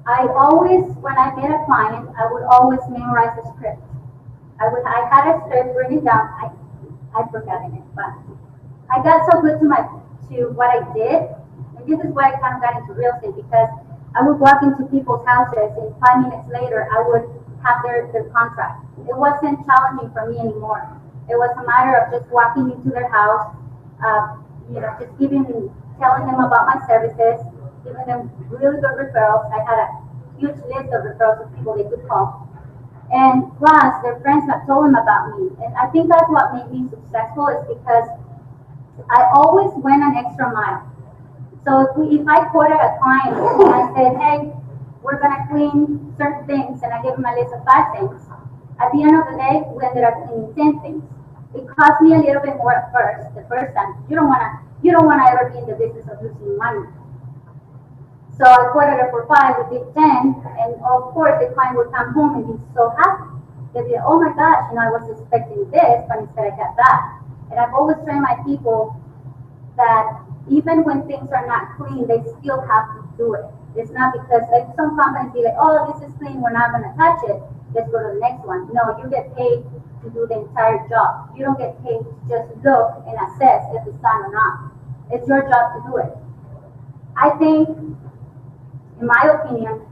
I always, when I met a client, I would always memorize the script. I had a script written down. I've forgotten it, but I got so good to what I did, and this is why I kind of got into real estate because I would walk into people's houses, and 5 minutes later, I would have their contract. It wasn't challenging for me anymore. It was a matter of just walking into their house, just telling them about my services, giving them really good referrals. I had a huge list of referrals of people they could call. And plus, their friends have told them about me. And I think that's what made me successful is because I always went an extra mile. So if I quoted a client and I said, hey, we're going to clean certain things, and I gave them a list of 5 things, at the end of the day, we ended up cleaning 10 things. It cost me a little bit more at first, the first time. You don't want to ever be in the business of losing money. So I quoted her for 5, we did 10, and of course the client would come home and be so happy. They'd be, oh my gosh, I was expecting this, but instead I got that. And I've always trained my people that even when things are not clean, they still have to do it. It's not because like some companies be like, oh, this is clean, we're not gonna touch it. Let's go to the next one. No, you get paid to do the entire job. You don't get paid to just look and assess if it's done or not. It's your job to do it. I think, in my opinion,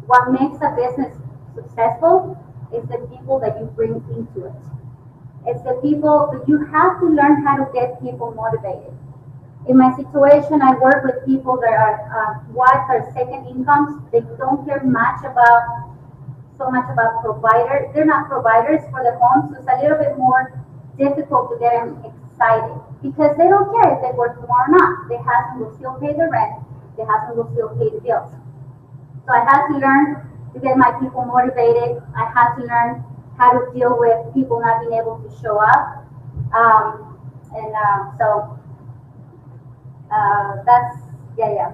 what makes a business successful is the people that you bring into it. It's the people that you have to learn how to get people motivated. In my situation, I work with people that are wives or second incomes. They don't care so much about providers. They're not providers for the home, so it's a little bit more difficult to get them excited because they don't care if they work more or not. Their husband will still pay the rent. Their husband will still pay the bills. So I had to learn to get my people motivated. I had to learn how to deal with people not being able to show up. That's, yeah.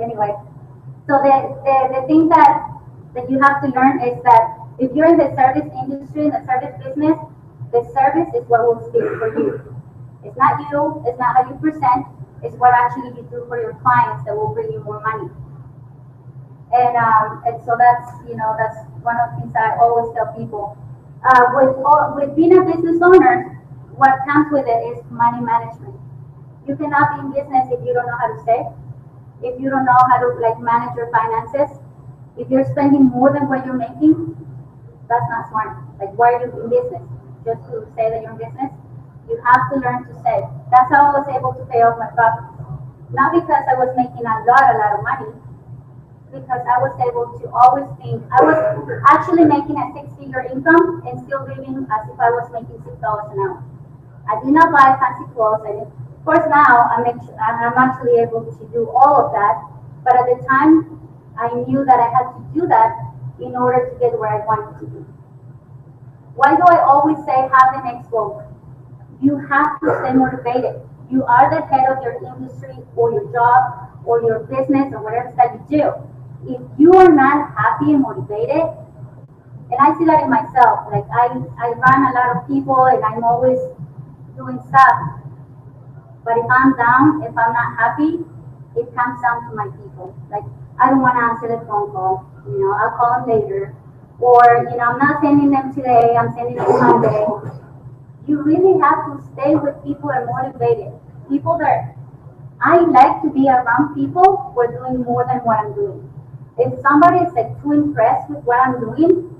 Anyway, so the thing that you have to learn is that if you're in the service industry, in the service business, the service is what will speak for you. It's not you, it's not how you present, it's what actually you do for your clients that will bring you more money. And so that's one of the things that I always tell people. With being a business owner, what comes with it is money management. You cannot be in business if you don't know how to save, if you don't know how to manage your finances. If you're spending more than what you're making, that's not smart. Why are you in business? Just to say that you're in business? You have to learn to save. That's how I was able to pay off my properties. Not because I was making a lot of money, because I was able to always think I was actually making a 6-figure income and still living as if I was making $6 an hour. I did not buy fancy clothes. Of course, now I'm actually able to do all of that. But at the time, I knew that I had to do that in order to get where I wanted to be. Why do I always say have the next goal? You have to stay motivated. You are the head of your industry or your job or your business or whatever that you do. If you are not happy and motivated, and I see that in myself, I run a lot of people and I'm always doing stuff. But if I'm down, if I'm not happy, it comes down to my people. I don't want to answer the phone call. I'll call them later. Or, I'm not sending them today, I'm sending them Sunday. You really have to stay with people and motivated. People that I like to be around people who are doing more than what I'm doing. If somebody is too impressed with what I'm doing,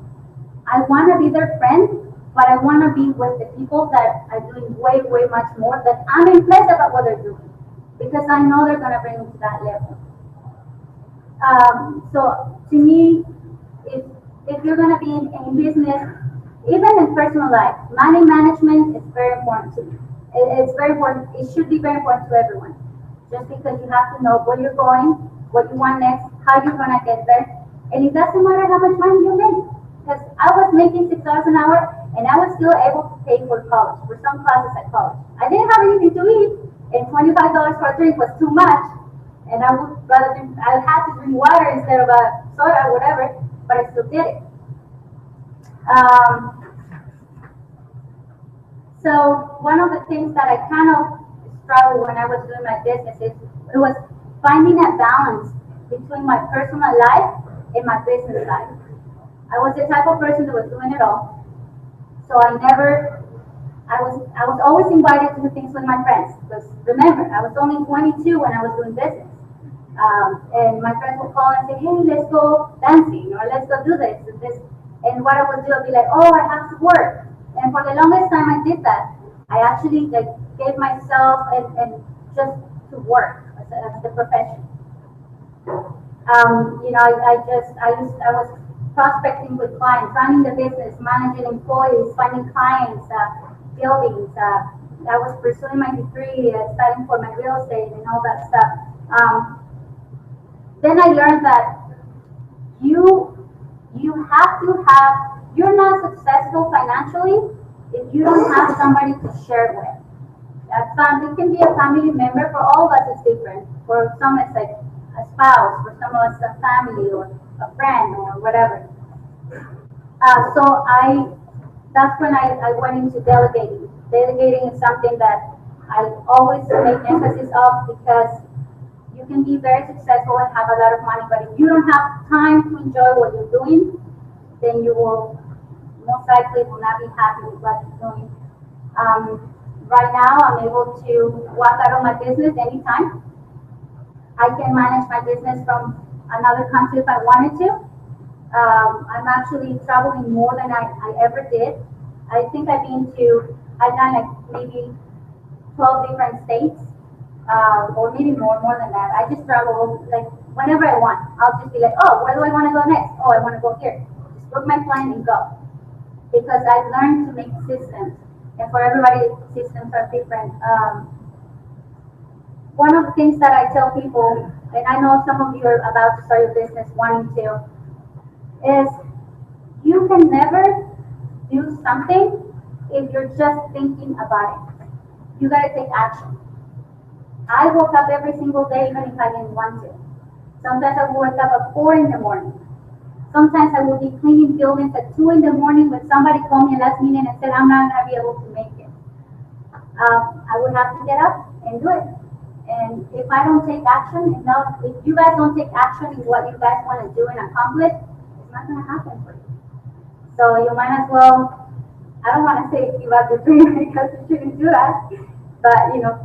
I want to be their friend, but I want to be with the people that are doing way much more that I'm impressed about what they're doing because I know they're going to bring me to that level. So to me, if you're going to be in business, even in personal life, money management is very important to me. It's very important. It should be very important to everyone. Just because you have to know where you're going, what you want next, how you're going to get there. And it doesn't matter how much money you make. Because I was making $6 an hour and I was still able to pay for college, for some classes at college. I didn't have anything to eat and $25 for a drink was too much. And I had to drink water instead of a soda or whatever, but I still did it. So one of the things that I kind of struggled when I was doing my business is it was finding that balance between my personal life in my business life. I was the type of person that was doing it all. So I was always invited to do things with my friends. Because remember, I was only 22 when I was doing business. And my friends would call and say, hey, let's go dancing, or let's go do this and this. And what I would do, I'd be like, oh, I have to work. And for the longest time I did that. I actually like gave myself and just to work as the profession. I was prospecting with clients, running the business, managing employees, finding clients, buildings. I was pursuing my degree, studying for my real estate and all that stuff. Then I learned that you have to have, you're not successful financially if you don't have somebody to share with. It can be a family member. For all of us, it's different. For some, it's like a spouse. For some of us, a family or a friend or whatever. That's when I went into delegating. Delegating is something that I always make emphasis of, because you can be very successful and have a lot of money, but if you don't have time to enjoy what you're doing, then you will most likely will not be happy with what you're doing. Right now, I'm able to walk out of my business anytime. I can manage my business from another country if I wanted to. I'm actually traveling more than I ever did. I think I've done like maybe 12 different states, or maybe more than that. I just travel like whenever I want. I'll just be like, oh, where do I want to go next? Oh, I want to go here. Just book my plane and go. Because I've learned to make systems. And for everybody, systems are different. One of the things that I tell people, and I know some of you are about to start your business wanting to, is you can never do something if you're just thinking about it. You gotta take action. I woke up every single day even if I didn't want to. Sometimes I would wake up at 4 in the morning. Sometimes I would be cleaning buildings at 2 in the morning when somebody called me last minute and said, I'm not going to be able to make it. I would have to get up and do it. And if I don't take action, if you guys don't take action in what you guys want to do and accomplish, it's not going to happen for you. So you might as well, I don't want to say give up your dream because you shouldn't do that, but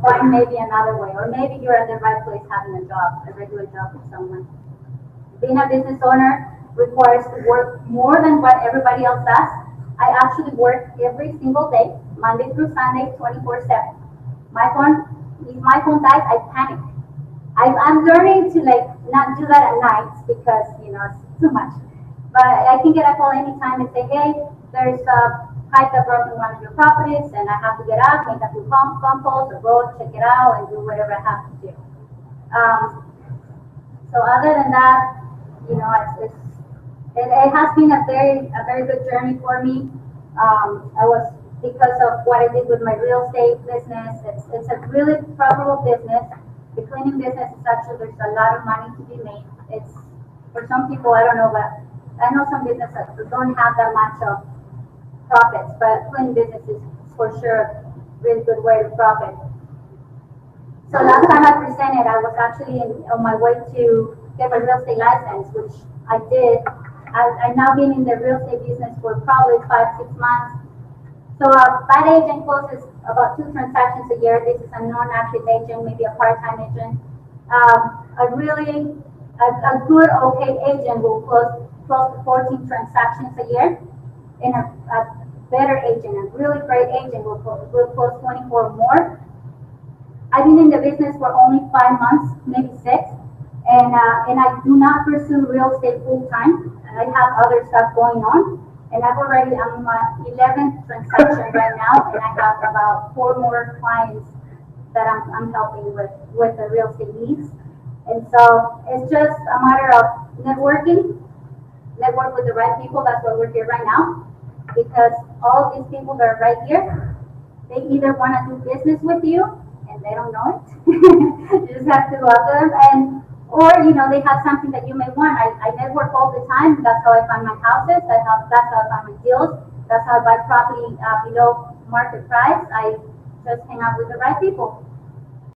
find maybe another way. Or maybe you're at the right place having a job, a regular job with someone. Being a business owner requires to work more than what everybody else does. I actually work every single day, Monday through Sunday, 24/7. If my phone dies, I panic. I'm learning to not do that at night because it's too much. But I can get a call anytime and say, hey, there's a pipe that broke in one of your properties, and I have to get out, make a few phone calls, or go check it out and do whatever I have to do. So other than that, it has been a very good journey for me. Because of what I did with my real estate business. It's a really profitable business. The cleaning business is actually, there's a lot of money to be made. It's, for some people, I don't know, but I know some businesses that don't have that much of profits, but cleaning business is for sure a really good way to profit. So last time I presented, I was actually on my way to get my real estate license, which I did. I've now been in the real estate business for probably 5-6 months. So that agent closes about 2 transactions a year. This is a non-active agent, maybe a part-time agent. A good, okay agent will close 12 to 14 transactions a year. And a better agent, a really great agent will close 24 or more. I've been in the business for only 5 months, maybe 6. And I do not pursue real estate full time. I have other stuff going on. And I'm on my 11th transaction right now, and I have about 4 more clients that I'm helping with the real estate needs. And so it's just a matter of network with the right people. That's why we're here right now, because all of these people that are right here, they either want to do business with you, and they don't know it. You just have to go up to them, or they have something that you may want. I network all the time. That's how I find my houses. That's how I find my deals. That's how I buy property below market price. I just hang out with the right people.